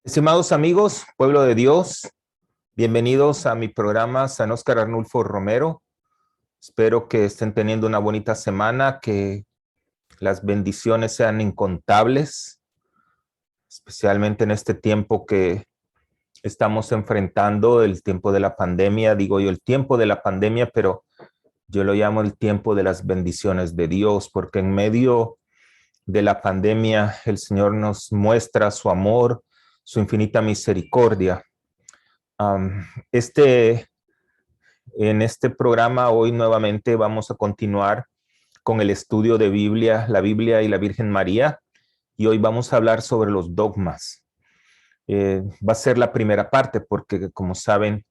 Estimados amigos, pueblo de Dios, bienvenidos a mi programa San Óscar Arnulfo Romero. Espero que estén teniendo una bonita semana, que las bendiciones sean incontables, especialmente en este tiempo que estamos enfrentando, el tiempo de la pandemia. Digo yo el tiempo de la pandemia, pero yo lo llamo el tiempo de las bendiciones de Dios, porque en medio de la pandemia el Señor nos muestra su amor, su infinita misericordia. Um, este, en este programa hoy nuevamente vamos a continuar con el estudio de Biblia, la Biblia y la Virgen María, y hoy vamos a hablar sobre los dogmas. Va a ser la primera parte porque, como saben,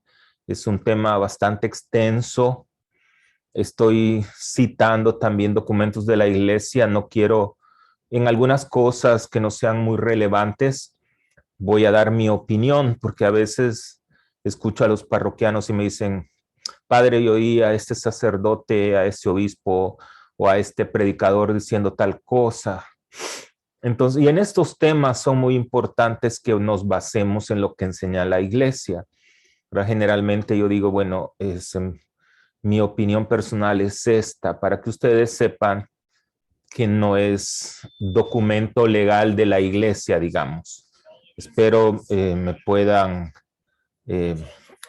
es un tema bastante extenso. Estoy citando también documentos de la iglesia. No quiero, en algunas cosas que no sean muy relevantes, voy a dar mi opinión, porque a veces escucho a los parroquianos y me dicen: padre, yo oí a este sacerdote, a este obispo o a este predicador diciendo tal cosa. Entonces, y en estos temas son muy importantes que nos basemos en lo que enseña la iglesia. Pero generalmente yo digo, bueno, mi opinión personal es esta, para que ustedes sepan que no es documento legal de la iglesia, digamos. Espero me puedan eh,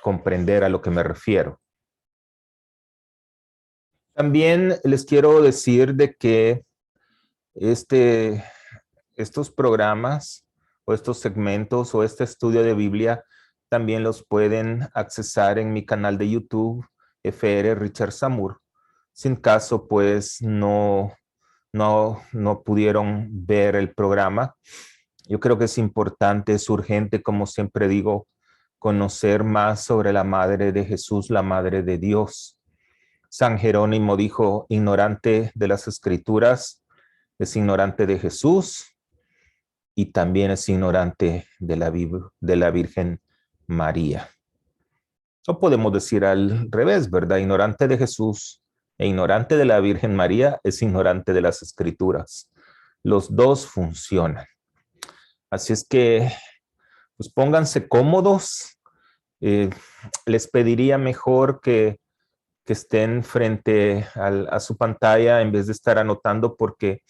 comprender a lo que me refiero. También les quiero decir de que estos programas o estos segmentos o este estudio de Biblia también los pueden accesar en mi canal de YouTube, FR Richard Samur. Sin caso, pues no pudieron ver el programa. Yo creo que es importante, es urgente, como siempre digo, conocer más sobre la Madre de Jesús, la Madre de Dios. San Jerónimo dijo: ignorante de las Escrituras es ignorante de Jesús y también es ignorante de la Virgen María. No podemos decir al revés, ¿verdad? Ignorante de Jesús e ignorante de la Virgen María es ignorante de las Escrituras. Los dos funcionan. Así es que, pues pónganse cómodos. Les pediría mejor que estén frente a su pantalla en vez de estar anotando, porque,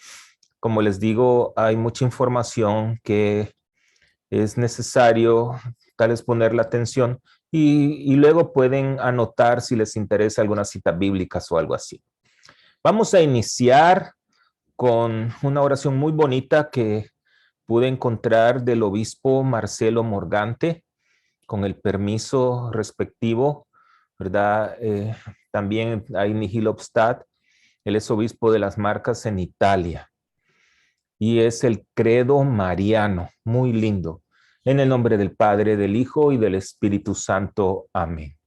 como les digo, hay mucha información que es necesario tal vez ponerle atención y luego pueden anotar si les interesa alguna cita bíblica o algo así. Vamos a iniciar con una oración muy bonita que pude encontrar del obispo Marcelo Morgante, con el permiso respectivo, ¿verdad? También hay Nihil Obstat, él es obispo de las Marcas en Italia, y es el credo mariano, muy lindo. En el nombre del Padre, del Hijo y del Espíritu Santo. Amén.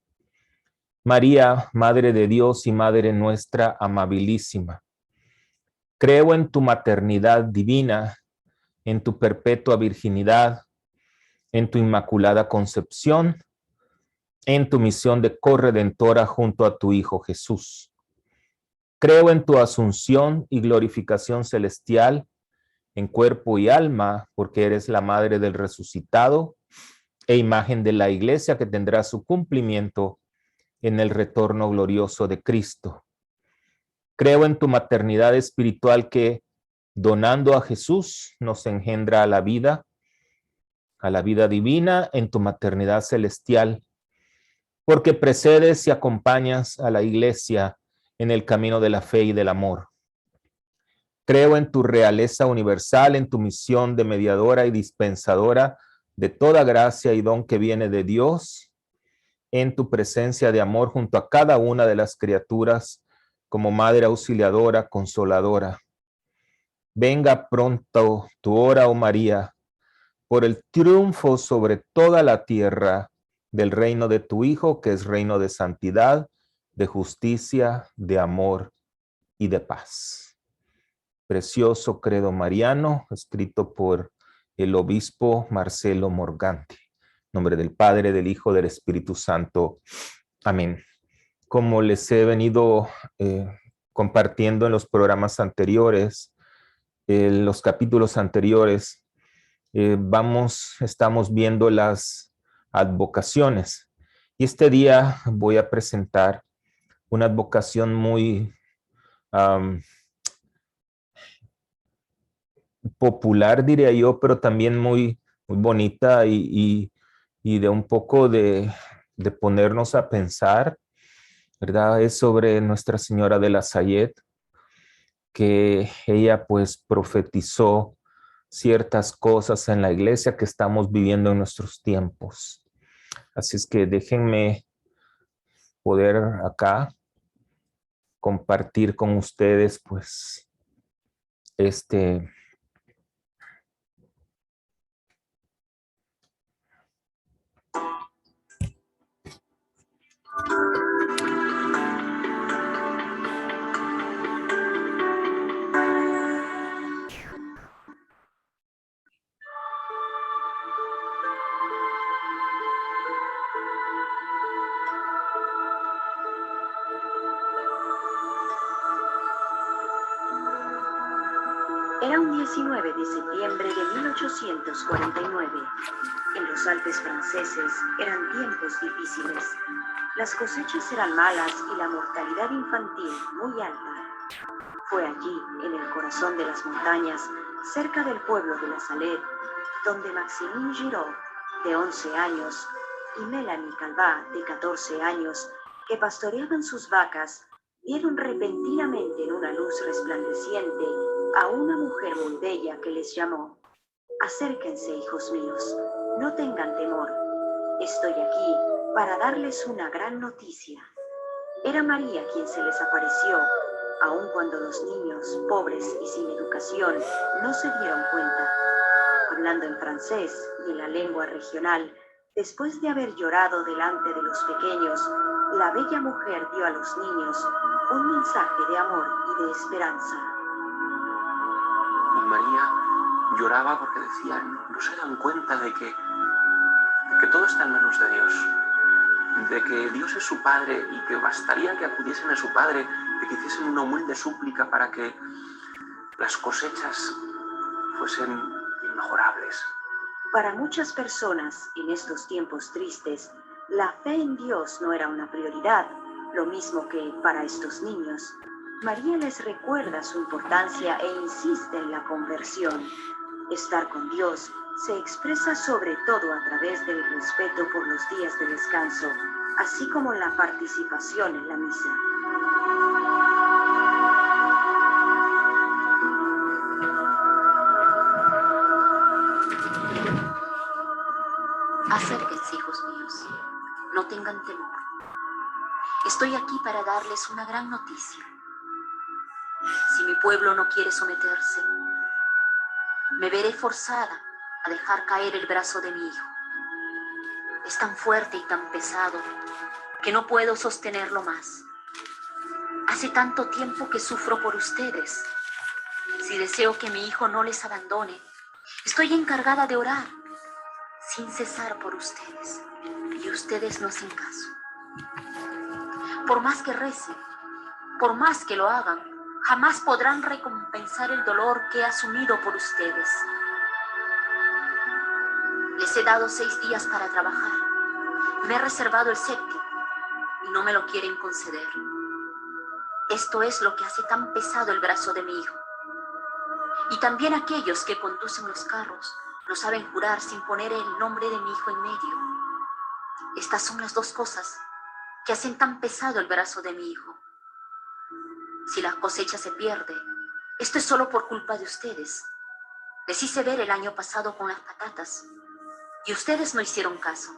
María, Madre de Dios y Madre nuestra amabilísima, creo en tu maternidad divina, en tu perpetua virginidad, en tu inmaculada concepción, en tu misión de corredentora junto a tu Hijo Jesús. Creo en tu asunción y glorificación celestial, en cuerpo y alma, porque eres la madre del resucitado e imagen de la iglesia que tendrá su cumplimiento en el retorno glorioso de Cristo. Creo en tu maternidad espiritual que, donando a Jesús, nos engendra a la vida divina en tu maternidad celestial, porque precedes y acompañas a la iglesia en el camino de la fe y del amor. Creo en tu realeza universal, en tu misión de mediadora y dispensadora de toda gracia y don que viene de Dios, en tu presencia de amor junto a cada una de las criaturas como madre auxiliadora, consoladora. Venga pronto tu hora, oh María, por el triunfo sobre toda la tierra del reino de tu Hijo, que es reino de santidad, de justicia, de amor y de paz. Precioso credo mariano, escrito por el obispo Marcelo Morgante. En nombre del Padre, del Hijo, del Espíritu Santo. Amén. Como les he venido compartiendo en los programas anteriores, en los capítulos anteriores, Estamos viendo las advocaciones. Y este día voy a presentar una advocación muy popular, diría yo, pero también muy bonita y de un poco de ponernos a pensar, ¿verdad? Es sobre Nuestra Señora de la Sallet, que ella pues profetizó ciertas cosas en la iglesia que estamos viviendo en nuestros tiempos. Así es que déjenme poder acá compartir con ustedes pues este. Era un 19 de septiembre de 1849. En los Alpes franceses eran tiempos difíciles. Las cosechas eran malas y la mortalidad infantil muy alta. Fue allí, en el corazón de las montañas, cerca del pueblo de La Salette, donde Maximile Giraud, de 11 años, y Mélanie Calvat, de 14 años, que pastoreaban sus vacas, vieron repentinamente en una luz resplandeciente a una mujer muy bella que les llamó: «Acérquense, hijos míos, no tengan temor. Estoy aquí para darles una gran noticia». Era María quien se les apareció, aun cuando los niños, pobres y sin educación, no se dieron cuenta. Hablando en francés y en la lengua regional, después de haber llorado delante de los pequeños, la bella mujer dio a los niños un mensaje de amor y de esperanza. Y María lloraba porque decía: no se dan cuenta de que todo está en manos de Dios, de que Dios es su Padre y que bastaría que acudiesen a su Padre, de que hiciesen una humilde súplica para que las cosechas fuesen inmejorables. Para muchas personas, en estos tiempos tristes, la fe en Dios no era una prioridad, lo mismo que para estos niños. María les recuerda su importancia e insiste en la conversión. Estar con Dios se expresa sobre todo a través del respeto por los días de descanso, así como la participación en la misa. Acérquense, hijos míos, no tengan temor. Estoy aquí para darles una gran noticia. Si mi pueblo no quiere someterse, me veré forzada a dejar caer el brazo de mi hijo. Es tan fuerte y tan pesado que no puedo sostenerlo más. Hace tanto tiempo que sufro por ustedes. Si deseo que mi hijo no les abandone, estoy encargada de orar sin cesar por ustedes, y ustedes no hacen caso. Por más que recen, por más que lo hagan, jamás podrán recompensar el dolor que he asumido por ustedes. Les he dado 6 días para trabajar. Me he reservado el 7º y no me lo quieren conceder. Esto es lo que hace tan pesado el brazo de mi hijo. Y también aquellos que conducen los carros no saben jurar sin poner el nombre de mi hijo en medio. Estas son las 2 cosas que hacen tan pesado el brazo de mi hijo. Si la cosecha se pierde, esto es solo por culpa de ustedes. Les hice ver el año pasado con las patatas y ustedes no hicieron caso.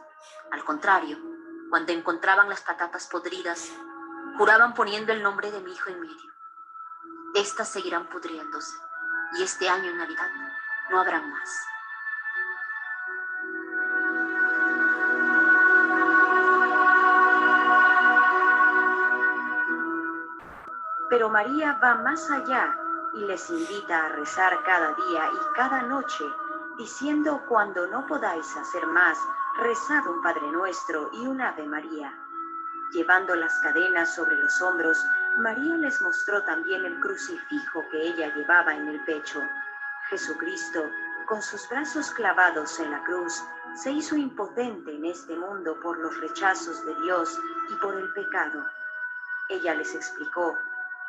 Al contrario, cuando encontraban las patatas podridas, juraban poniendo el nombre de mi hijo en medio. Estas seguirán pudriéndose y este año en Navidad no habrán más. Pero María va más allá y les invita a rezar cada día y cada noche, diciendo: cuando no podáis hacer más, rezad un Padre Nuestro y un Ave María. Llevando las cadenas sobre los hombros, María les mostró también el crucifijo que ella llevaba en el pecho. Jesucristo con sus brazos clavados en la cruz, se hizo impotente en este mundo por los rechazos de Dios y por el pecado. Ella les explicó,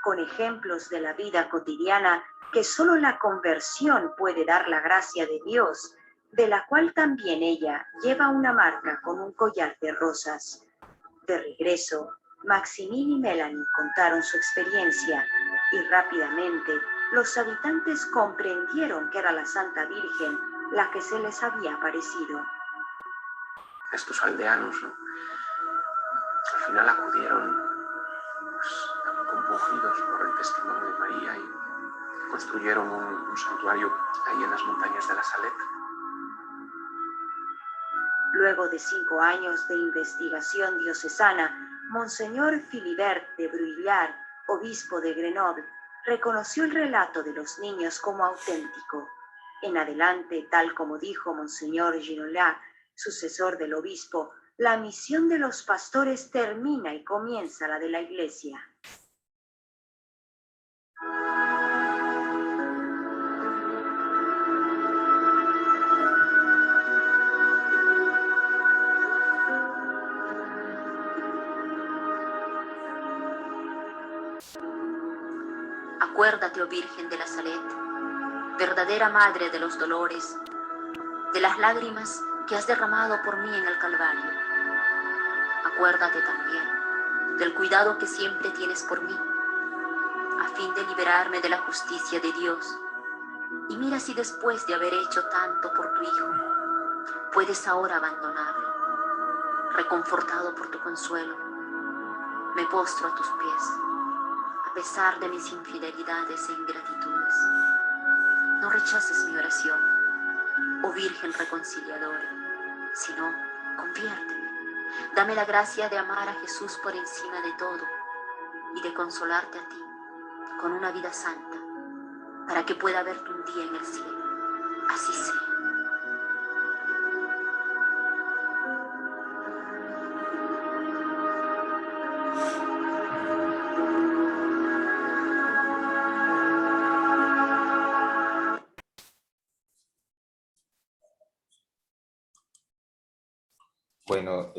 con ejemplos de la vida cotidiana, que solo la conversión puede dar la gracia de Dios, de la cual también ella lleva una marca con un collar de rosas. De regreso, Maximín y Melanie contaron su experiencia y rápidamente los habitantes comprendieron que era la Santa Virgen la que se les había aparecido. Estos aldeanos, ¿no?, al final acudieron compungidos por el testimonio de María y construyeron un santuario ahí en las montañas de la Salette. Luego de 5 años de investigación diocesana, Monseñor Philibert de Bruyères, obispo de Grenoble, reconoció el relato de los niños como auténtico. En adelante, tal como dijo Monseñor Ginola, sucesor del obispo, la misión de los pastores termina y comienza la de la Iglesia. Acuérdate, oh Virgen de la Salette, verdadera Madre de los dolores, de las lágrimas que has derramado por mí en el Calvario. Acuérdate también del cuidado que siempre tienes por mí, a fin de liberarme de la justicia de Dios. Y mira si después de haber hecho tanto por tu Hijo, puedes ahora abandonarlo. Reconfortado por tu consuelo, me postro a tus pies, a pesar de mis infidelidades e ingratitudes. No rechaces mi oración, oh Virgen reconciliadora, sino conviérteme. Dame la gracia de amar a Jesús por encima de todo y de consolarte a ti con una vida santa, para que pueda verte un día en el cielo. Así sea. Bueno,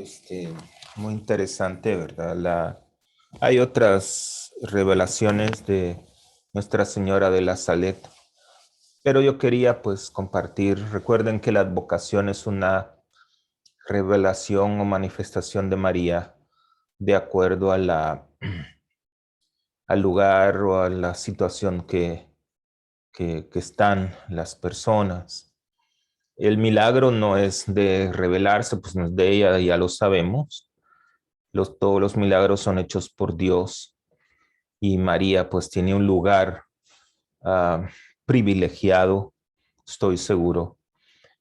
muy interesante, ¿verdad? Hay otras revelaciones de Nuestra Señora de la Salette, pero yo quería pues compartir. Recuerden que la advocación es una revelación o manifestación de María de acuerdo a al lugar o a la situación que están las personas. El milagro no es de revelarse, pues no es de ella, ya lo sabemos. Todos los milagros son hechos por Dios y María pues tiene un lugar privilegiado, estoy seguro,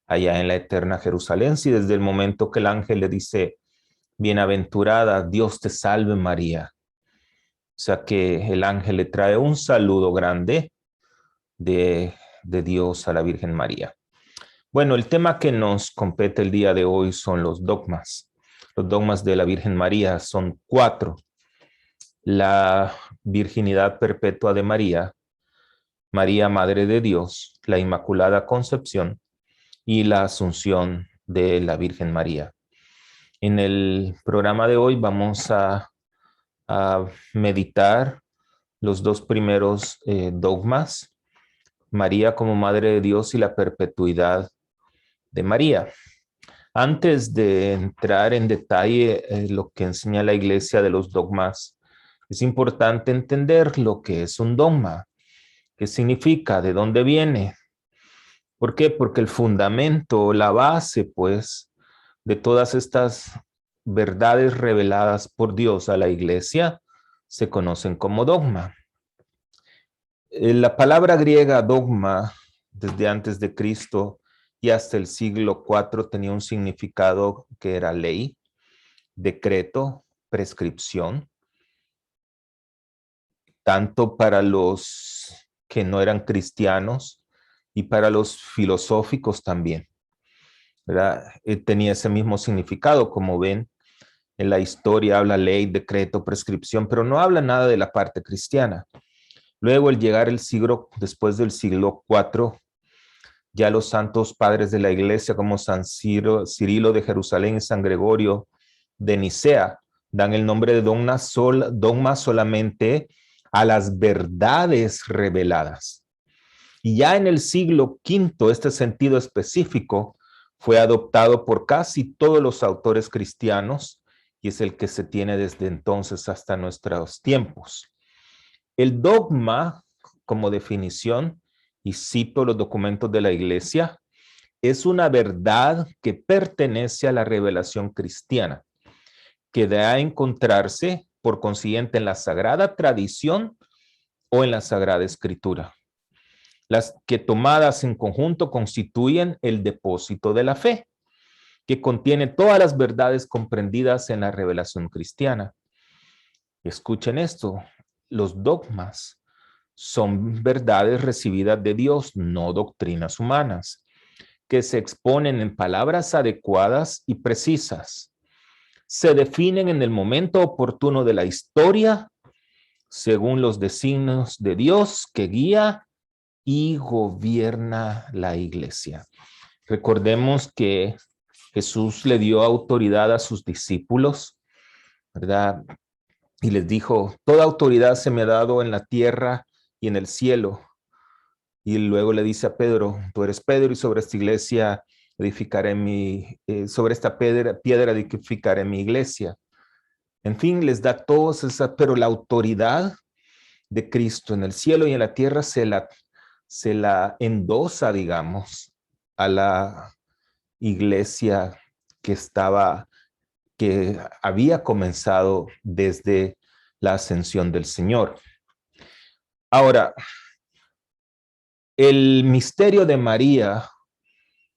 allá en la eterna Jerusalén. Si desde el momento que el ángel le dice, bienaventurada, Dios te salve María. O sea que el ángel le trae un saludo grande de Dios a la Virgen María. Bueno, el tema que nos compete el día de hoy son los dogmas. Los dogmas de la Virgen María son 4. La virginidad perpetua de María, María Madre de Dios, la Inmaculada Concepción y la Asunción de la Virgen María. En el programa de hoy vamos a meditar los 2 primeros dogmas, María como Madre de Dios y la perpetuidad de María. Antes de entrar en detalle lo que enseña la Iglesia de los dogmas, es importante entender lo que es un dogma, qué significa, de dónde viene. ¿Por qué? Porque el fundamento, la base, pues, de todas estas verdades reveladas por Dios a la Iglesia se conocen como dogma. La palabra griega dogma, desde antes de Cristo y hasta el siglo IV, tenía un significado que era ley, decreto, prescripción, tanto para los que no eran cristianos y para los filosóficos también, ¿verdad? Tenía ese mismo significado. Como ven, en la historia habla ley, decreto, prescripción, pero no habla nada de la parte cristiana. Luego, al llegar después del siglo IV, Ya los santos padres de la iglesia como San Cirilo de Jerusalén y San Gregorio de Nicea dan el nombre de dogma solamente a las verdades reveladas. Y ya en el siglo V este sentido específico fue adoptado por casi todos los autores cristianos y es el que se tiene desde entonces hasta nuestros tiempos. El dogma, como definición, y cito los documentos de la iglesia, es una verdad que pertenece a la revelación cristiana, que debe encontrarse, por consiguiente, en la sagrada tradición o en la sagrada escritura. Las que tomadas en conjunto constituyen el depósito de la fe, que contiene todas las verdades comprendidas en la revelación cristiana. Escuchen esto, los dogmas son verdades recibidas de Dios, no doctrinas humanas, que se exponen en palabras adecuadas y precisas. Se definen en el momento oportuno de la historia, según los designios de Dios que guía y gobierna la iglesia. Recordemos que Jesús le dio autoridad a sus discípulos, ¿verdad? Y les dijo, toda autoridad se me ha dado en la tierra y en el cielo. Y luego le dice a Pedro, tú eres Pedro y sobre esta iglesia edificaré sobre esta piedra edificaré mi iglesia. En fin, les da todos esa, pero la autoridad de Cristo en el cielo y en la tierra se la endosa, digamos, a la iglesia que había comenzado desde la ascensión del Señor. Ahora, el misterio de María,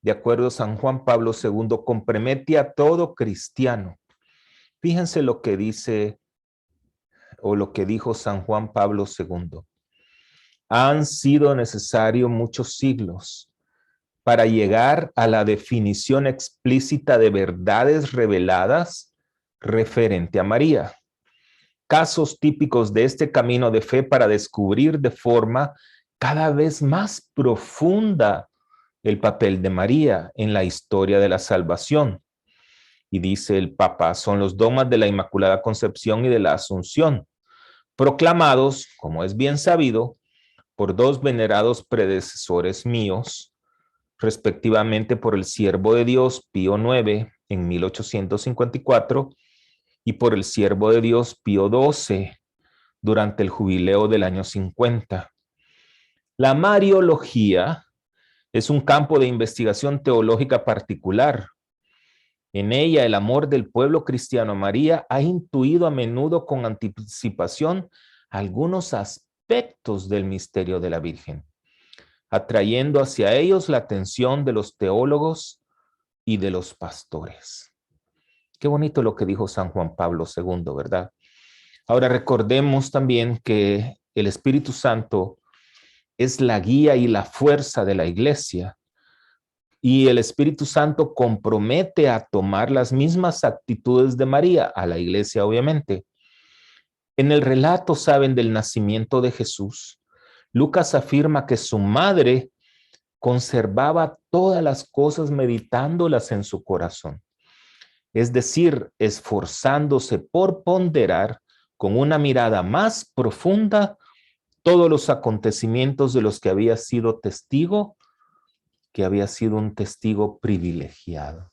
de acuerdo a San Juan Pablo II, compromete a todo cristiano. Fíjense lo que dice o lo que dijo San Juan Pablo II. Han sido necesarios muchos siglos para llegar a la definición explícita de verdades reveladas referente a María. Casos típicos de este camino de fe para descubrir de forma cada vez más profunda el papel de María en la historia de la salvación. Y dice el Papa, son los dogmas de la Inmaculada Concepción y de la Asunción, proclamados, como es bien sabido, por dos venerados predecesores míos, respectivamente por el siervo de Dios Pío IX en 1854 y por el siervo de Dios Pío XII durante el jubileo del año 50. La Mariología es un campo de investigación teológica particular. En ella el amor del pueblo cristiano a María ha intuido a menudo con anticipación algunos aspectos del misterio de la Virgen, atrayendo hacia ellos la atención de los teólogos y de los pastores. Qué bonito lo que dijo San Juan Pablo II, ¿verdad? Ahora recordemos también que el Espíritu Santo es la guía y la fuerza de la iglesia. Y el Espíritu Santo compromete a tomar las mismas actitudes de María, a la iglesia obviamente. En el relato, saben, del nacimiento de Jesús, Lucas afirma que su madre conservaba todas las cosas meditándolas en su corazón. Es decir, esforzándose por ponderar con una mirada más profunda todos los acontecimientos de los que había sido testigo, que había sido un testigo privilegiado.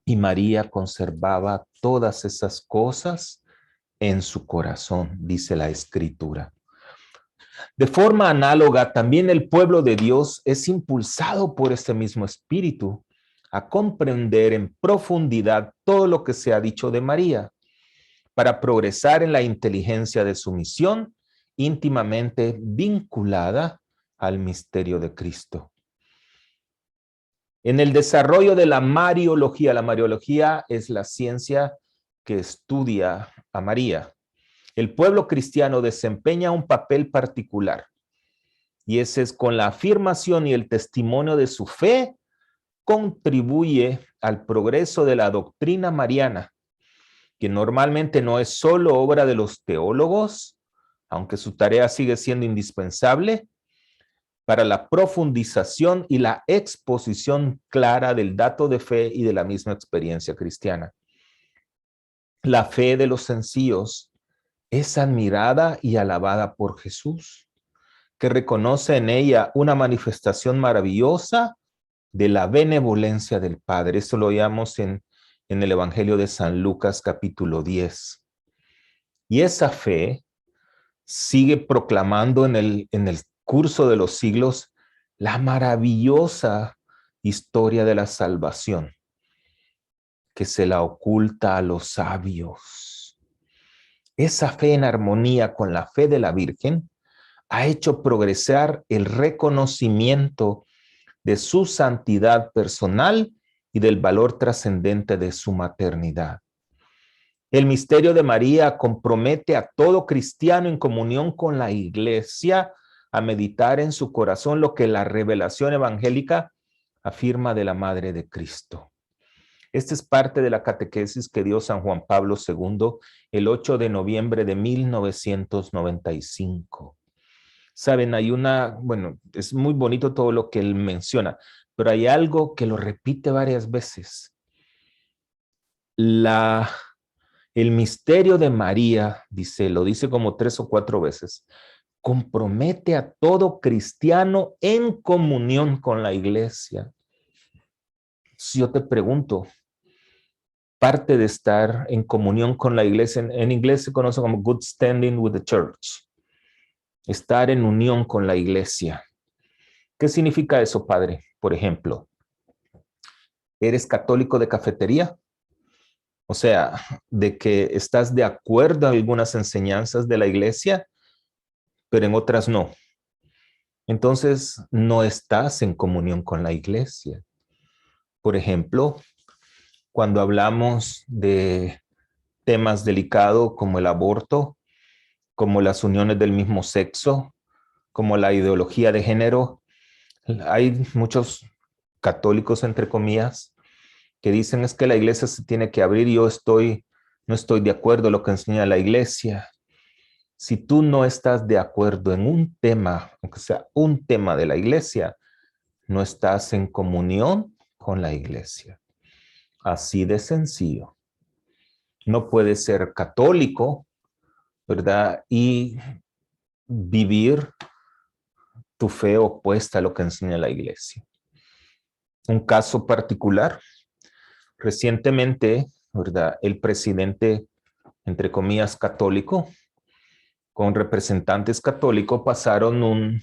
Y María conservaba todas esas cosas en su corazón, dice la Escritura. De forma análoga, también el pueblo de Dios es impulsado por este mismo Espíritu a comprender en profundidad todo lo que se ha dicho de María, para progresar en la inteligencia de su misión íntimamente vinculada al misterio de Cristo. En el desarrollo de la Mariología es la ciencia que estudia a María. El pueblo cristiano desempeña un papel particular, y ese es con la afirmación y el testimonio de su fe, contribuye al progreso de la doctrina mariana, que normalmente no es solo obra de los teólogos, aunque su tarea sigue siendo indispensable, para la profundización y la exposición clara del dato de fe y de la misma experiencia cristiana. La fe de los sencillos es admirada y alabada por Jesús, que reconoce en ella una manifestación maravillosa de la benevolencia del Padre. Esto lo oíamos en el Evangelio de San Lucas capítulo 10. Y esa fe sigue proclamando en el curso de los siglos la maravillosa historia de la salvación, que se la oculta a los sabios. Esa fe en armonía con la fe de la Virgen ha hecho progresar el reconocimiento de su santidad personal y del valor trascendente de su maternidad. El misterio de María compromete a todo cristiano en comunión con la Iglesia a meditar en su corazón lo que la revelación evangélica afirma de la Madre de Cristo. Esta es parte de la catequesis que dio San Juan Pablo II el 8 de noviembre de 1995. Saben, es muy bonito todo lo que él menciona, pero hay algo que lo repite varias veces. El misterio de María, lo dice como 3 o 4 veces, compromete a todo cristiano en comunión con la Iglesia. Si yo te pregunto, parte de estar en comunión con la Iglesia, en inglés se conoce como good standing with the church, estar en unión con la Iglesia. ¿Qué significa eso, padre? Por ejemplo, ¿eres católico de cafetería? O sea, de que estás de acuerdo en algunas enseñanzas de la Iglesia, pero en otras no. Entonces, no estás en comunión con la Iglesia. Por ejemplo, cuando hablamos de temas delicados como el aborto, como las uniones del mismo sexo, como la ideología de género, hay muchos católicos, entre comillas, que dicen es que la Iglesia se tiene que abrir y no estoy de acuerdo en lo que enseña la Iglesia. Si tú no estás de acuerdo en un tema, aunque sea un tema de la Iglesia, no estás en comunión con la Iglesia. Así de sencillo. No puedes ser católico, ¿verdad? Y vivir tu fe opuesta a lo que enseña la Iglesia. Un caso particular, recientemente, ¿verdad? El presidente, entre comillas, católico, con representantes católicos pasaron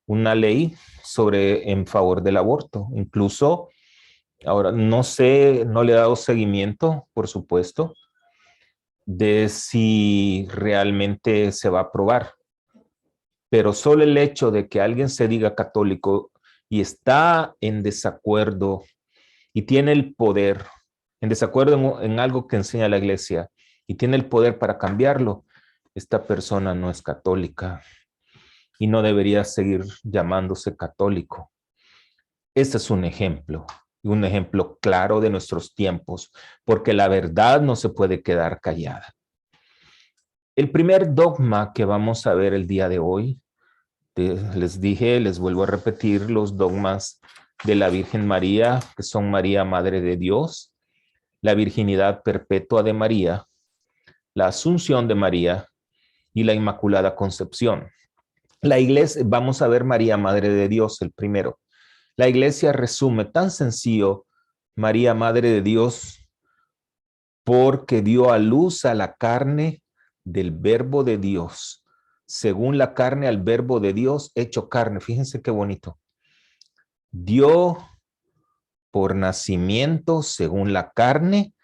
una ley en favor del aborto. Incluso, ahora no sé, no le he dado seguimiento, por supuesto, de si realmente se va a aprobar. Pero solo el hecho de que alguien se diga católico y está en desacuerdo y tiene el poder, en desacuerdo en algo que enseña la Iglesia y tiene el poder para cambiarlo, esta persona no es católica y no debería seguir llamándose católico. Este es un ejemplo claro de nuestros tiempos, porque la verdad no se puede quedar callada. El primer dogma que vamos a ver el día de hoy, les vuelvo a repetir los dogmas de la Virgen María, que son María, Madre de Dios, la virginidad perpetua de María, la Asunción de María y la Inmaculada Concepción. La Iglesia, vamos a ver María, Madre de Dios, el primero. La Iglesia resume tan sencillo María, Madre de Dios, porque dio a luz a la carne del Verbo de Dios, según la carne al Verbo de Dios hecho carne. Fíjense qué bonito. Dio por nacimiento, según la carne,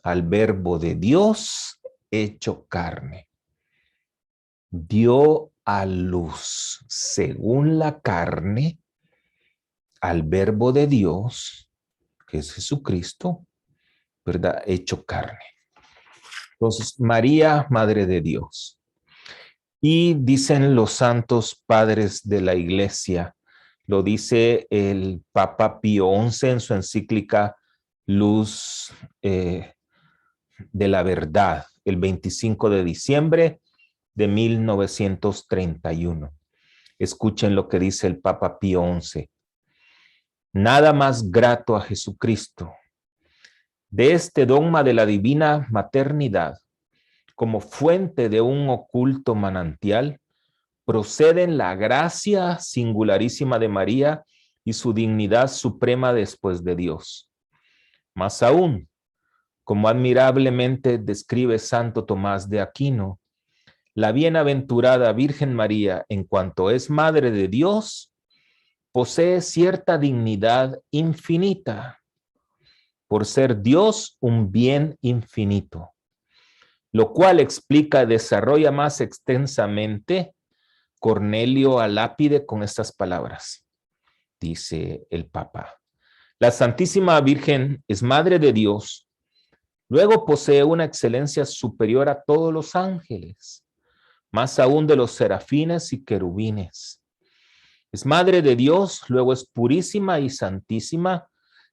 al Verbo de Dios hecho carne. Dio a luz, según la carne, al Verbo de Dios, que es Jesucristo, ¿verdad? Hecho carne. Entonces, María, Madre de Dios. Y dicen los santos padres de la Iglesia, lo dice el Papa Pío XI en su encíclica Luz de la Verdad, el 25 de diciembre de 1931. Escuchen lo que dice el Papa Pío XI. Nada más grato a Jesucristo. De este dogma de la divina maternidad, como fuente de un oculto manantial, proceden la gracia singularísima de María y su dignidad suprema después de Dios. Más aún, como admirablemente describe Santo Tomás de Aquino, la bienaventurada Virgen María, en cuanto es Madre de Dios, posee cierta dignidad infinita, por ser Dios un bien infinito, lo cual explica y desarrolla más extensamente Cornelio a Lápide con estas palabras. Dice el Papa: la Santísima Virgen es Madre de Dios, luego posee una excelencia superior a todos los ángeles, más aún de los serafines y querubines. Es Madre de Dios, luego es purísima y santísima,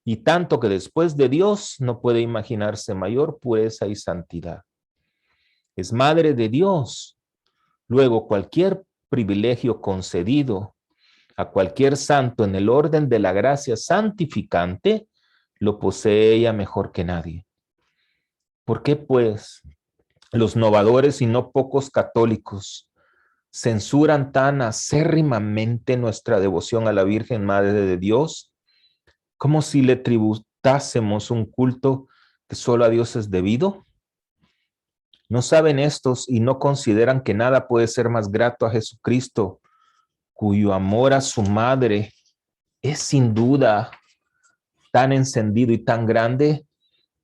y tanto que después de Dios no puede imaginarse mayor pureza y santidad. Es Madre de Dios, luego cualquier privilegio concedido a cualquier santo en el orden de la gracia santificante, lo posee ella mejor que nadie. ¿Por qué, pues, los novadores y no pocos católicos censuran tan acérrimamente nuestra devoción a la Virgen Madre de Dios, como si le tributásemos un culto que solo a Dios es debido? ¿No saben estos y no consideran que nada puede ser más grato a Jesucristo, cuyo amor a su madre es sin duda tan encendido y tan grande,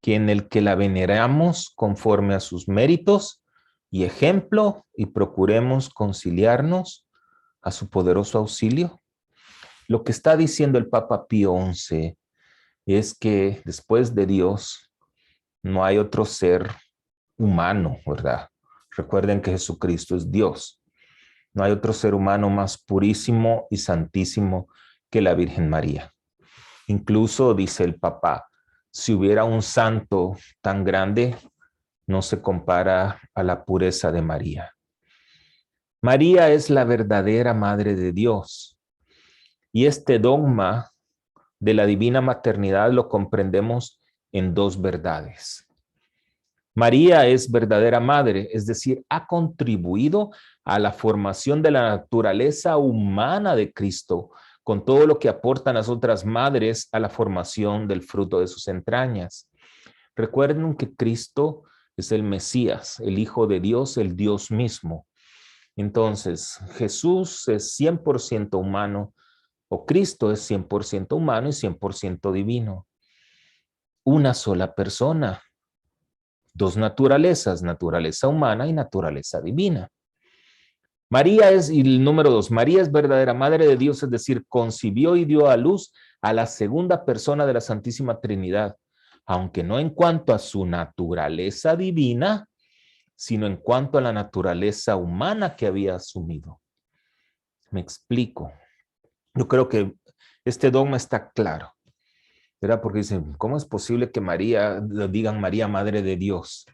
que en el que la veneramos conforme a sus méritos y ejemplo, y procuremos conciliarnos a su poderoso auxilio? Lo que está diciendo el Papa Pío XI es que después de Dios no hay otro ser humano, ¿verdad? Recuerden que Jesucristo es Dios. No hay otro ser humano más purísimo y santísimo que la Virgen María. Incluso, dice el Papa, si hubiera un santo tan grande, no se compara a la pureza de María. María es la verdadera Madre de Dios. Y este dogma de la divina maternidad lo comprendemos en dos verdades. María es verdadera madre, es decir, ha contribuido a la formación de la naturaleza humana de Cristo, con todo lo que aportan las otras madres a la formación del fruto de sus entrañas. Recuerden que Cristo es el Mesías, el Hijo de Dios, el Dios mismo. Entonces, Jesús es 100% humano, o Cristo es 100% humano y 100% divino. Una sola persona. Dos naturalezas, naturaleza humana y naturaleza divina. María es, y el número 2, María es verdadera Madre de Dios, es decir, concibió y dio a luz a la segunda persona de la Santísima Trinidad, aunque no en cuanto a su naturaleza divina, sino en cuanto a la naturaleza humana que había asumido. Me explico. Yo creo que este dogma está claro, ¿verdad? Porque dicen, ¿cómo es posible que María, lo digan María, Madre de Dios?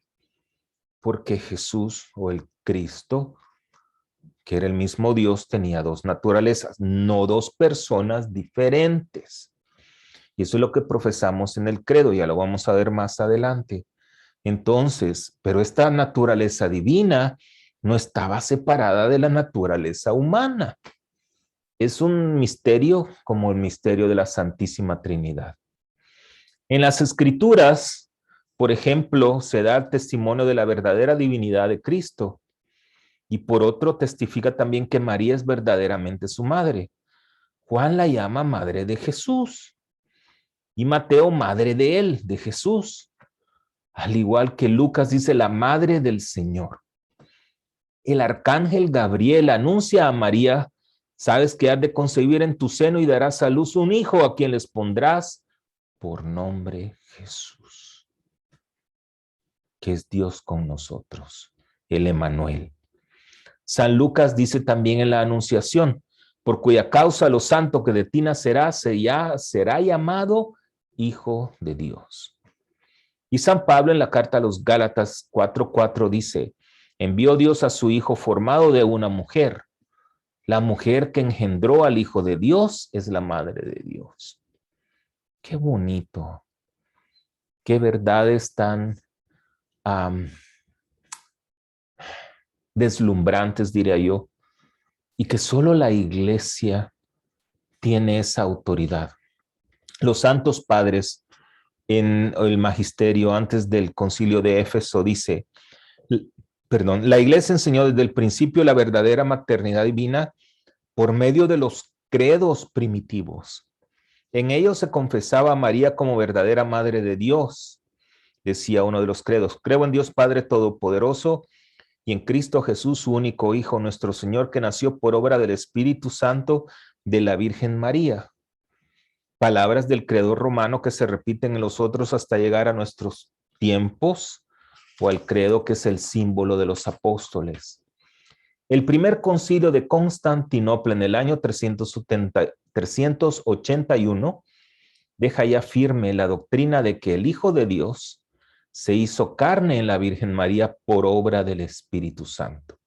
Porque Jesús o el Cristo, que era el mismo Dios, tenía dos naturalezas, no dos personas diferentes. Y eso es lo que profesamos en el credo, ya lo vamos a ver más adelante. Entonces, pero esta naturaleza divina no estaba separada de la naturaleza humana. Es un misterio como el misterio de la Santísima Trinidad. En las Escrituras, por ejemplo, se da el testimonio de la verdadera divinidad de Cristo. Y por otro, testifica también que María es verdaderamente su madre. Juan la llama Madre de Jesús. Y Mateo, Madre de él, de Jesús. Al igual que Lucas dice, la Madre del Señor. El arcángel Gabriel anuncia a María, sabes que has de concebir en tu seno y darás a luz un hijo a quien les pondrás por nombre Jesús, que es Dios con nosotros, el Emmanuel. San Lucas dice también en la Anunciación, por cuya causa lo santo que de ti nacerá será llamado Hijo de Dios. Y San Pablo en la carta a los Gálatas 4:4 dice, envió Dios a su Hijo formado de una mujer. La mujer que engendró al Hijo de Dios es la Madre de Dios. Qué bonito. Qué verdades tan deslumbrantes, diría yo, y que solo la iglesia tiene esa autoridad. Los santos padres en el magisterio antes del concilio de Éfeso dice, la iglesia enseñó desde el principio la verdadera maternidad divina por medio de los credos primitivos. En ellos se confesaba a María como verdadera madre de Dios, decía uno de los credos. Creo en Dios Padre Todopoderoso y en Cristo Jesús, su único Hijo, nuestro Señor, que nació por obra del Espíritu Santo de la Virgen María. Palabras del credo romano que se repiten en los otros hasta llegar a nuestros tiempos, o al credo que es el símbolo de los apóstoles. El primer concilio de Constantinopla en el año 381 deja ya firme la doctrina de que el Hijo de Dios se hizo carne en la Virgen María por obra del Espíritu Santo.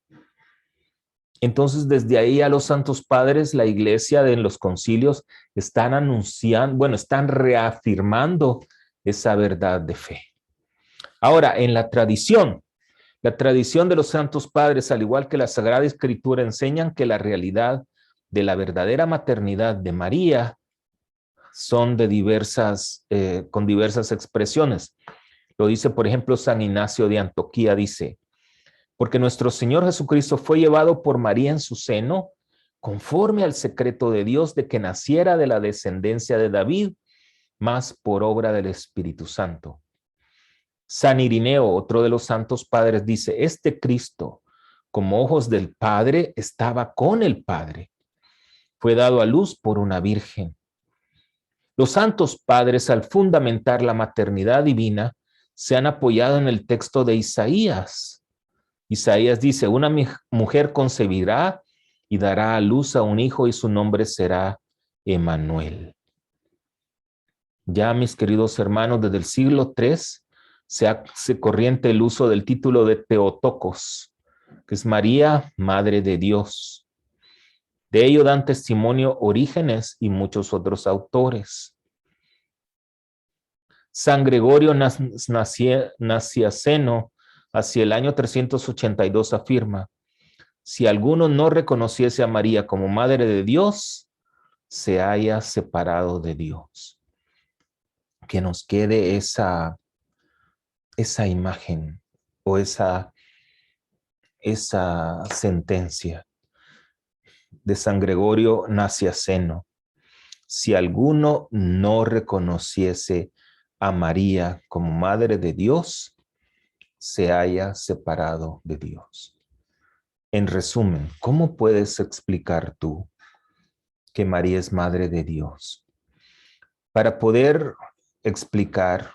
Entonces, desde ahí a los santos padres, la iglesia en los concilios están anunciando, están reafirmando esa verdad de fe. Ahora, en la tradición de los santos padres, al igual que la Sagrada Escritura, enseñan que la realidad de la verdadera maternidad de María son de con diversas expresiones. Lo dice, por ejemplo, San Ignacio de Antioquía, dice, porque nuestro Señor Jesucristo fue llevado por María en su seno, conforme al secreto de Dios de que naciera de la descendencia de David, más por obra del Espíritu Santo. San Irineo, otro de los santos padres, dice, este Cristo, como ojos del Padre, estaba con el Padre. Fue dado a luz por una virgen. Los santos padres, al fundamentar la maternidad divina, se han apoyado en el texto de Isaías. Isaías dice, una mujer concebirá y dará a luz a un hijo y su nombre será Emmanuel. Ya, mis queridos hermanos, desde el siglo III se hace corriente el uso del título de Theotokos, que es María, Madre de Dios. De ello dan testimonio Orígenes y muchos otros autores. San Gregorio Nacianceno, hacia el año 382, afirma, si alguno no reconociese a María como Madre de Dios, se haya separado de Dios. Que nos quede esa imagen o esa sentencia de San Gregorio Nacianceno. Si alguno no reconociese a María como Madre de Dios, se haya separado de Dios. En resumen, ¿cómo puedes explicar tú que María es Madre de Dios? Para poder explicar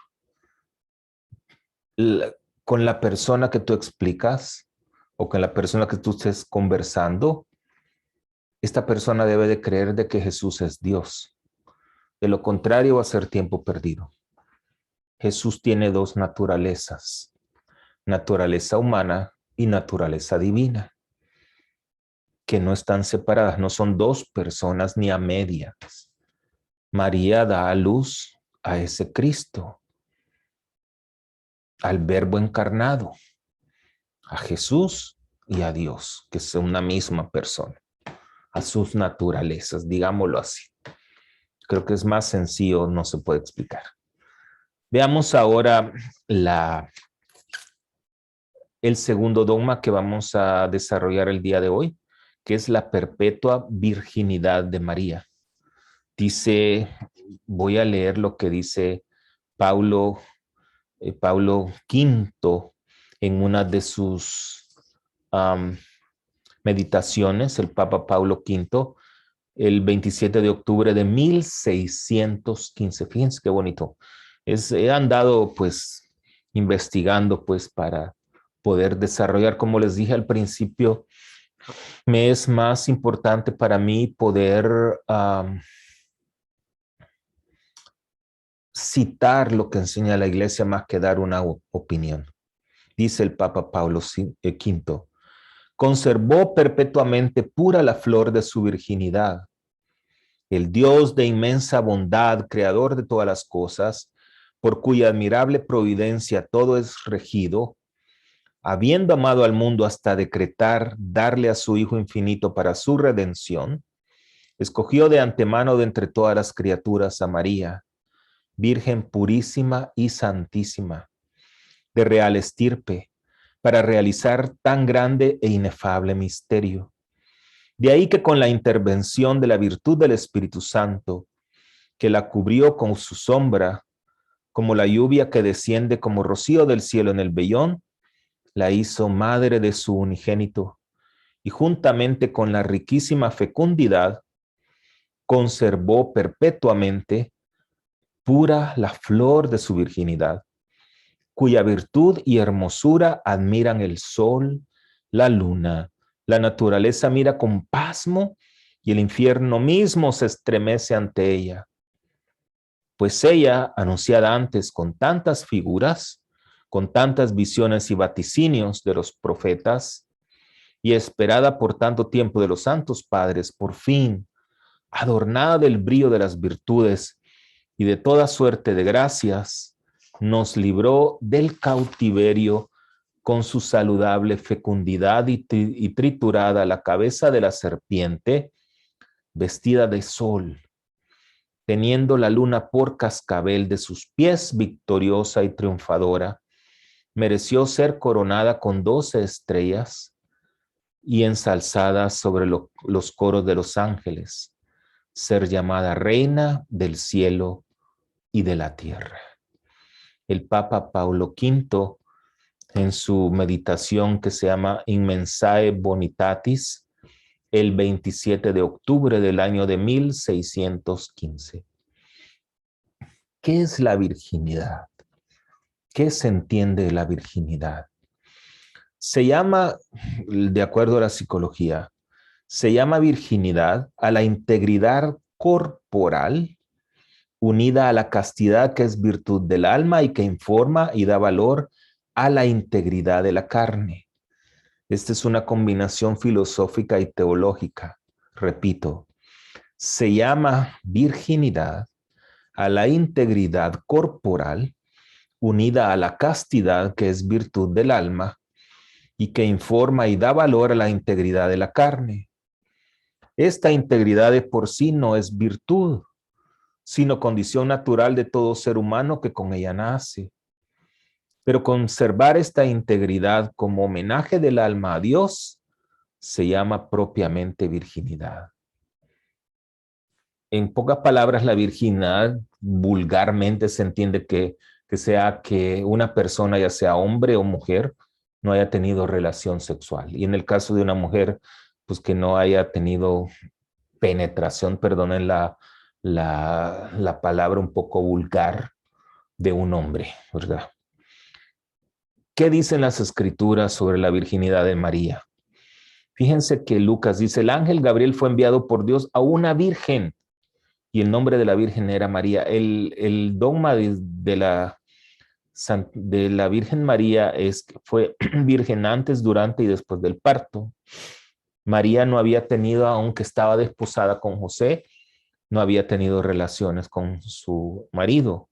con la persona que tú explicas o con la persona que tú estés conversando, esta persona debe de creer de que Jesús es Dios. De lo contrario va a ser tiempo perdido. Jesús tiene dos naturalezas, naturaleza humana y naturaleza divina, que no están separadas, no son dos personas ni a medias. María da a luz a ese Cristo, al Verbo encarnado, a Jesús y a Dios, que son una misma persona, a sus naturalezas, digámoslo así. Creo que es más sencillo, no se puede explicar. Veamos ahora el segundo dogma que vamos a desarrollar el día de hoy, que es la perpetua virginidad de María. Dice, voy a leer lo que dice Paulo V en una de sus meditaciones, el Papa Paulo V, el 27 de octubre de 1615. Fíjense qué bonito. He andado pues investigando pues para poder desarrollar, como les dije al principio, me es más importante para mí poder citar lo que enseña la iglesia más que dar una opinión. Dice el Papa Pablo V, conservó perpetuamente pura la flor de su virginidad. El Dios de inmensa bondad, creador de todas las cosas, por cuya admirable providencia todo es regido, habiendo amado al mundo hasta decretar darle a su Hijo infinito para su redención, escogió de antemano de entre todas las criaturas a María, Virgen purísima y santísima, de real estirpe, para realizar tan grande e inefable misterio. De ahí que con la intervención de la virtud del Espíritu Santo, que la cubrió con su sombra, como la lluvia que desciende como rocío del cielo en el vellón, la hizo madre de su unigénito, y juntamente con la riquísima fecundidad, conservó perpetuamente pura la flor de su virginidad, cuya virtud y hermosura admiran el sol, la luna, la naturaleza mira con pasmo y el infierno mismo se estremece ante ella. Pues ella, anunciada antes con tantas figuras, con tantas visiones y vaticinios de los profetas, y esperada por tanto tiempo de los santos padres, por fin, adornada del brillo de las virtudes y de toda suerte de gracias, nos libró del cautiverio con su saludable fecundidad y triturada la cabeza de la serpiente, vestida de sol, teniendo la luna por cascabel de sus pies, victoriosa y triunfadora, mereció ser coronada con 12 estrellas y ensalzada sobre los coros de los ángeles, ser llamada reina del cielo y de la tierra. El Papa Paulo V, en su meditación que se llama Immensae Bonitatis, el 27 de octubre del año de 1615. ¿Qué es la virginidad? ¿Qué se entiende de la virginidad? Se llama, de acuerdo a la psicología, se llama virginidad a la integridad corporal unida a la castidad que es virtud del alma y que informa y da valor a la integridad de la carne. Esta es una combinación filosófica y teológica. Repito, se llama virginidad a la integridad corporal unida a la castidad que es virtud del alma y que informa y da valor a la integridad de la carne. Esta integridad de por sí no es virtud, sino condición natural de todo ser humano que con ella nace. Pero conservar esta integridad como homenaje del alma a Dios se llama propiamente virginidad. En pocas palabras, la virginidad vulgarmente se entiende que sea que una persona, ya sea hombre o mujer, no haya tenido relación sexual. Y en el caso de una mujer, pues que no haya tenido penetración, perdonen la palabra un poco vulgar, de un hombre, ¿verdad? ¿Qué dicen las escrituras sobre la virginidad de María? Fíjense que Lucas dice, el ángel Gabriel fue enviado por Dios a una virgen y el nombre de la virgen era María. El dogma de la Virgen María es que fue virgen antes, durante y después del parto. María no había tenido, aunque estaba desposada con José, no había tenido relaciones con su marido.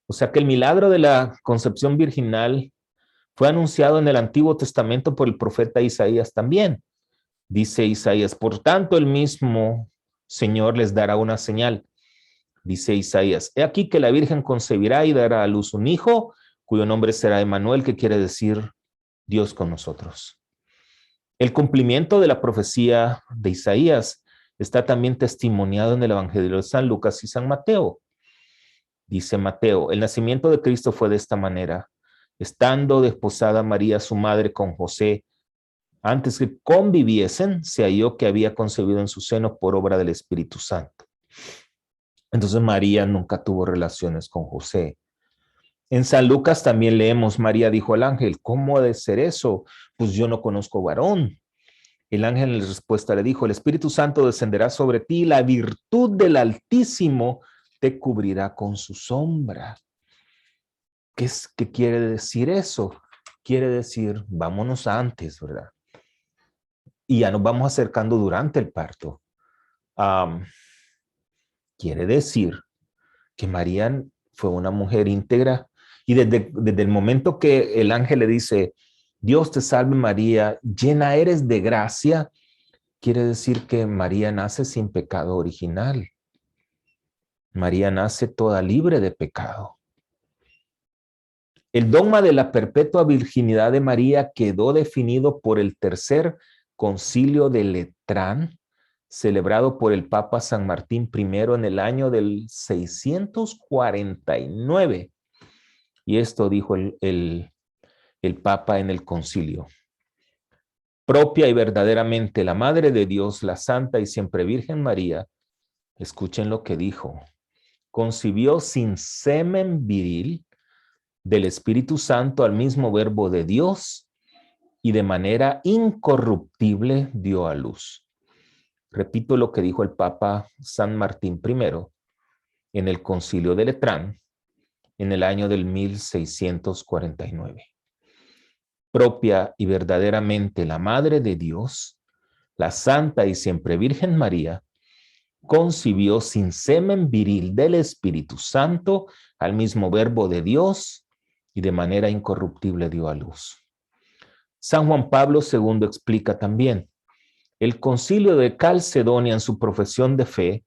O sea que el milagro de la concepción virginal fue anunciado en el Antiguo Testamento por el profeta Isaías también. Dice Isaías, por tanto el mismo Señor les dará una señal. Dice Isaías, he aquí que la Virgen concebirá y dará a luz un hijo, cuyo nombre será Emmanuel, que quiere decir Dios con nosotros. El cumplimiento de la profecía de Isaías está también testimoniado en el Evangelio de San Lucas y San Mateo. Dice Mateo, el nacimiento de Cristo fue de esta manera. Estando desposada María, su madre, con José, antes que conviviesen, se halló que había concebido en su seno por obra del Espíritu Santo. Entonces María nunca tuvo relaciones con José. En San Lucas también leemos, María dijo al ángel, ¿cómo ha de ser eso? Pues yo no conozco varón. El ángel en respuesta le dijo, el Espíritu Santo descenderá sobre ti y la virtud del Altísimo te cubrirá con su sombra. ¿Qué quiere decir eso? Quiere decir, vámonos antes, ¿verdad? y ya nos vamos acercando durante el parto. Quiere decir que María fue una mujer íntegra y desde el momento que el ángel le dice, Dios te salve María, llena eres de gracia, quiere decir que María nace sin pecado original. María nace toda libre de pecado. El dogma de la perpetua virginidad de María quedó definido por el tercer concilio de Letrán, celebrado por el Papa San Martín I en el año del 649. Y esto dijo el Papa en el concilio. Propia y verdaderamente la Madre de Dios, la Santa y Siempre Virgen María, escuchen lo que dijo, concibió sin semen viril del Espíritu Santo al mismo verbo de Dios y de manera incorruptible dio a luz. Repito lo que dijo el Papa San Martín I en el concilio de Letrán en el año del 1649. Propia y verdaderamente la Madre de Dios, la Santa y Siempre Virgen María, concibió sin semen viril del Espíritu Santo al mismo verbo de Dios y de manera incorruptible dio a luz. San Juan Pablo II explica también, el concilio de Calcedonia en su profesión de fe,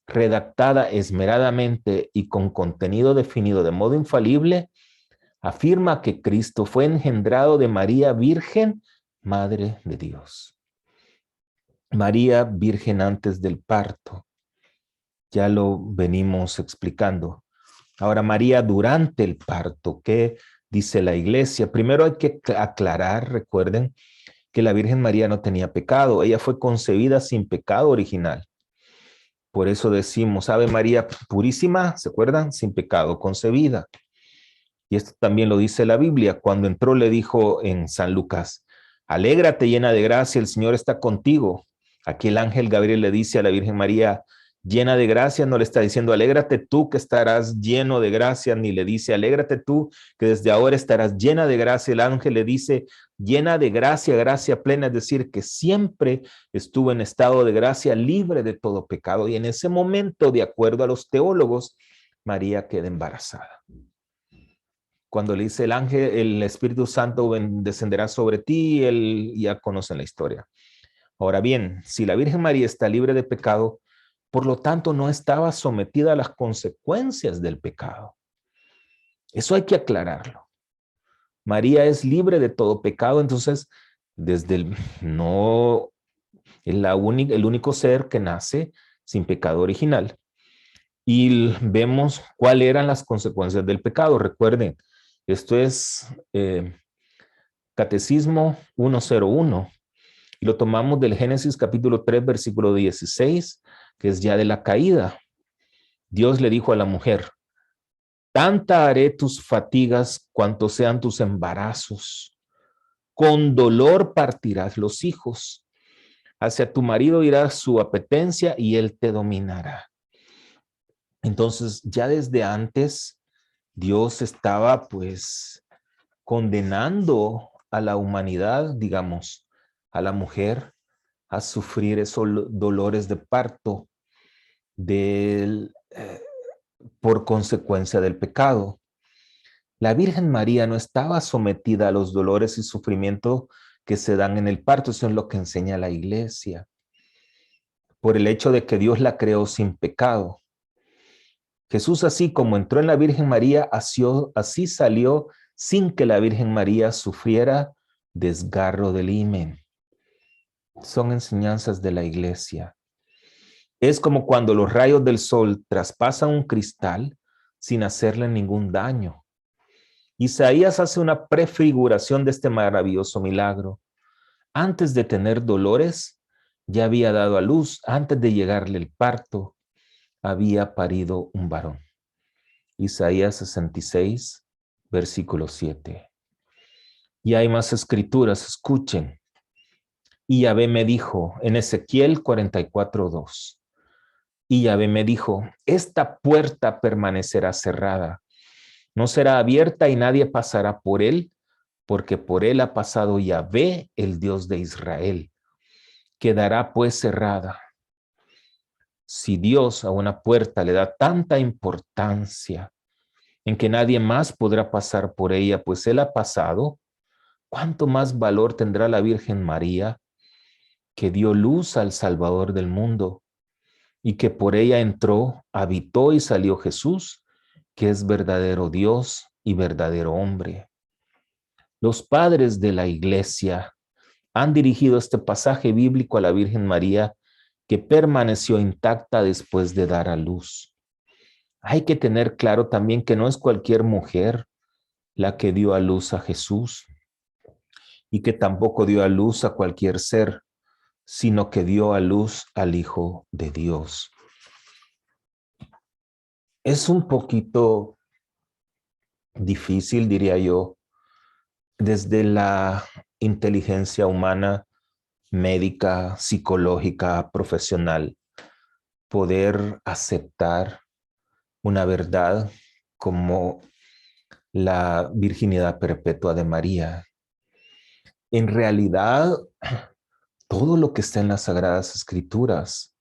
redactada esmeradamente y con contenido definido de modo infalible, afirma que Cristo fue engendrado de María Virgen, Madre de Dios. María Virgen antes del parto. Ya lo venimos explicando. Ahora, María durante el parto, ¿qué dice la iglesia? Primero hay que aclarar, recuerden, que la Virgen María no tenía pecado. Ella fue concebida sin pecado original. Por eso decimos, Ave María purísima, ¿se acuerdan? Sin pecado concebida. Y esto también lo dice la Biblia. Cuando entró le dijo en San Lucas, alégrate llena de gracia, el Señor está contigo. Aquí el ángel Gabriel le dice a la Virgen María, llena de gracia, no le está diciendo, alégrate tú que estarás lleno de gracia, ni le dice, alégrate tú que desde ahora estarás llena de gracia. El ángel le dice, llena de gracia, gracia plena, es decir, que siempre estuvo en estado de gracia, libre de todo pecado. Y en ese momento, de acuerdo a los teólogos, María queda embarazada. Cuando le dice el ángel, el Espíritu Santo descenderá sobre ti, él ya conocen la historia. Ahora bien, si la Virgen María está libre de pecado, por lo tanto no estaba sometida a las consecuencias del pecado. Eso hay que aclararlo. María es libre de todo pecado, entonces no es el único ser que nace sin pecado original. Y vemos cuáles eran las consecuencias del pecado. Recuerden, esto es Catecismo 101 y lo tomamos del Génesis capítulo 3, versículo 16, que es ya de la caída. Dios le dijo a la mujer, tanta haré tus fatigas cuanto sean tus embarazos. Con dolor partirás los hijos. Hacia tu marido irá su apetencia y él te dominará. Entonces, ya desde antes, Dios estaba pues condenando a la humanidad, digamos, a la mujer a sufrir esos dolores de parto por consecuencia del pecado. La Virgen María no estaba sometida a los dolores y sufrimiento que se dan en el parto. Eso es lo que enseña la iglesia. Por el hecho de que Dios la creó sin pecado. Jesús, así como entró en la Virgen María, así salió sin que la Virgen María sufriera desgarro del himen. Son enseñanzas de la iglesia. Es como cuando los rayos del sol traspasan un cristal sin hacerle ningún daño. Isaías hace una prefiguración de este maravilloso milagro. Antes de tener dolores, ya había dado a luz. Antes de llegarle el parto, había parido un varón. Isaías 66, versículo 7. Y hay más escrituras, escuchen. Y Yahvé me dijo en Ezequiel 44:2. Y Yahvé me dijo, esta puerta permanecerá cerrada, no será abierta y nadie pasará por él, porque por él ha pasado Yahvé, el Dios de Israel. quedará pues cerrada. Si Dios a una puerta le da tanta importancia en que nadie más podrá pasar por ella, pues Él ha pasado, ¿cuánto más valor tendrá la Virgen María, que dio luz al Salvador del mundo y que por ella entró, habitó y salió Jesús, que es verdadero Dios y verdadero hombre? Los padres de la Iglesia han dirigido este pasaje bíblico a la Virgen María, que permaneció intacta después de dar a luz. Hay que tener claro también que no es cualquier mujer la que dio a luz a Jesús y que tampoco dio a luz a cualquier ser, sino que dio a luz al Hijo de Dios. Es un poquito difícil, diría yo, desde la inteligencia humana, médica, psicológica, profesional, poder aceptar una verdad como la virginidad perpetua de María. En realidad, todo lo que está en las Sagradas Escrituras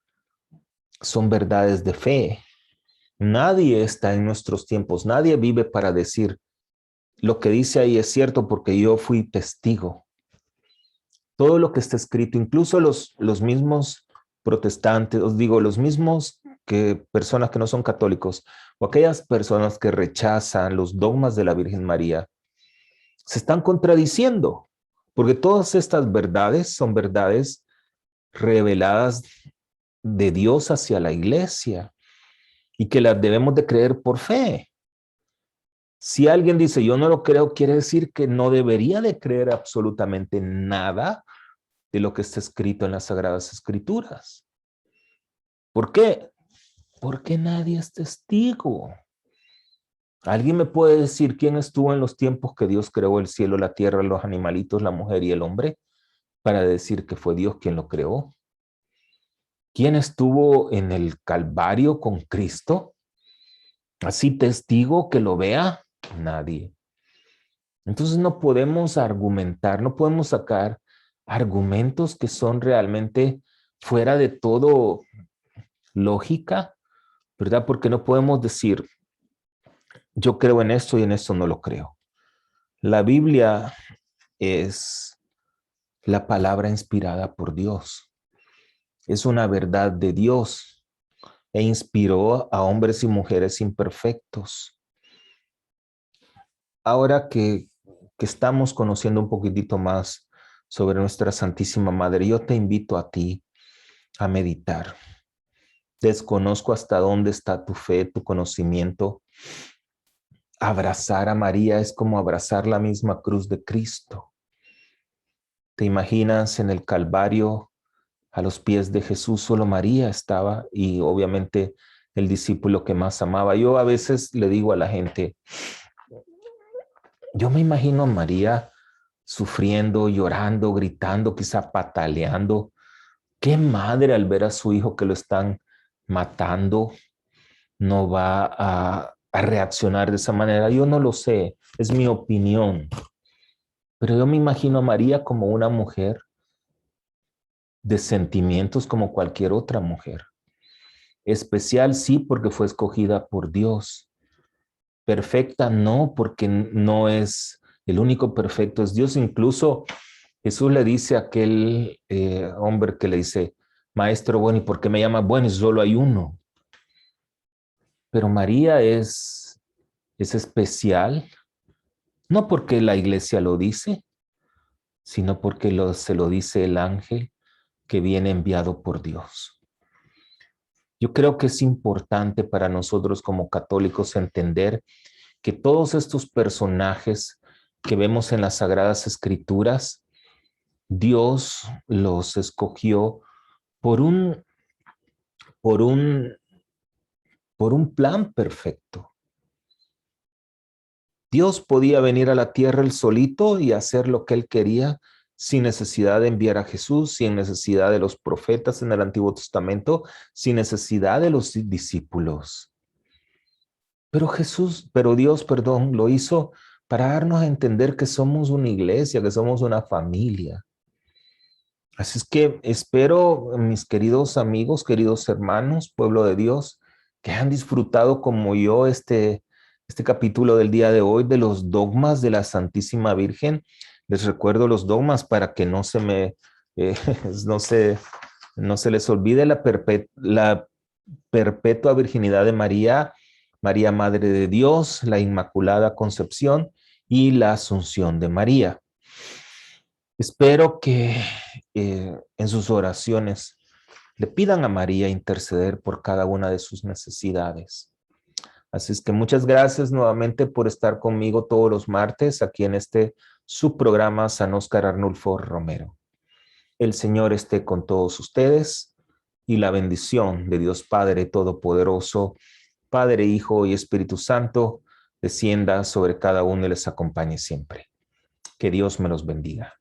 son verdades de fe. Nadie está en nuestros tiempos, nadie vive para decir, lo que dice ahí es cierto porque yo fui testigo. Todo lo que está escrito, incluso los mismos protestantes, os digo, los mismos personas que no son católicos, o aquellas personas que rechazan los dogmas de la Virgen María, se están contradiciendo, porque todas estas verdades son verdades reveladas de Dios hacia la Iglesia y que las debemos de creer por fe. Si alguien dice yo no lo creo, quiere decir que no debería de creer absolutamente nada de lo que está escrito en las Sagradas Escrituras. ¿Por qué? Porque nadie es testigo. ¿Alguien me puede decir quién estuvo en los tiempos que Dios creó el cielo, la tierra, los animalitos, la mujer y el hombre, para decir que fue Dios quien lo creó? ¿Quién estuvo en el Calvario con Cristo? Así testigo que lo vea, nadie. Entonces no podemos argumentar, no podemos sacar argumentos que son realmente fuera de todo lógica, ¿verdad? Porque no podemos decir, yo creo en esto y en esto no lo creo. La Biblia es la palabra inspirada por Dios. Es una verdad de Dios e inspiró a hombres y mujeres imperfectos. Ahora que estamos conociendo un poquitito más sobre nuestra Santísima Madre, yo te invito a ti a meditar. Desconozco hasta dónde está tu fe, tu conocimiento. Abrazar a María es como abrazar la misma cruz de Cristo. ¿Te imaginas en el Calvario, a los pies de Jesús, solo María estaba y obviamente el discípulo que más amaba? Yo a veces le digo a la gente, yo me imagino a María sufriendo, llorando, gritando, quizá pataleando. ¿Qué madre al ver a su hijo que lo están matando no va a reaccionar de esa manera? Yo no lo sé, es mi opinión. Pero yo me imagino a María como una mujer de sentimientos como cualquier otra mujer. Especial sí porque fue escogida por Dios. Perfecta no, porque no es el único perfecto, es Dios. Incluso Jesús le dice a aquel hombre que le dice, maestro bueno, ¿y por qué me llama bueno? Solo hay uno. Pero María es especial, no porque la iglesia lo dice, sino porque se lo dice el ángel que viene enviado por Dios. Yo creo que es importante para nosotros como católicos entender que todos estos personajes que vemos en las Sagradas Escrituras, Dios los escogió por un plan perfecto. Dios podía venir a la tierra él solito y hacer lo que él quería sin necesidad de enviar a Jesús, sin necesidad de los profetas en el Antiguo Testamento, sin necesidad de los discípulos. Pero Dios, lo hizo para darnos a entender que somos una iglesia, que somos una familia. Así es que espero, mis queridos amigos, queridos hermanos, pueblo de Dios, que han disfrutado como yo este capítulo del día de hoy de los dogmas de la Santísima Virgen. Les recuerdo los dogmas para que no se me, no se les olvide la perpetua virginidad de María, María Madre de Dios, la Inmaculada Concepción y la Asunción de María. Espero que en sus oraciones le pidan a María interceder por cada una de sus necesidades. Así es que muchas gracias nuevamente por estar conmigo todos los martes aquí en su programa San Óscar Arnulfo Romero. El Señor esté con todos ustedes y la bendición de Dios Padre Todopoderoso, Padre, Hijo y Espíritu Santo, descienda sobre cada uno y les acompañe siempre. Que Dios me los bendiga.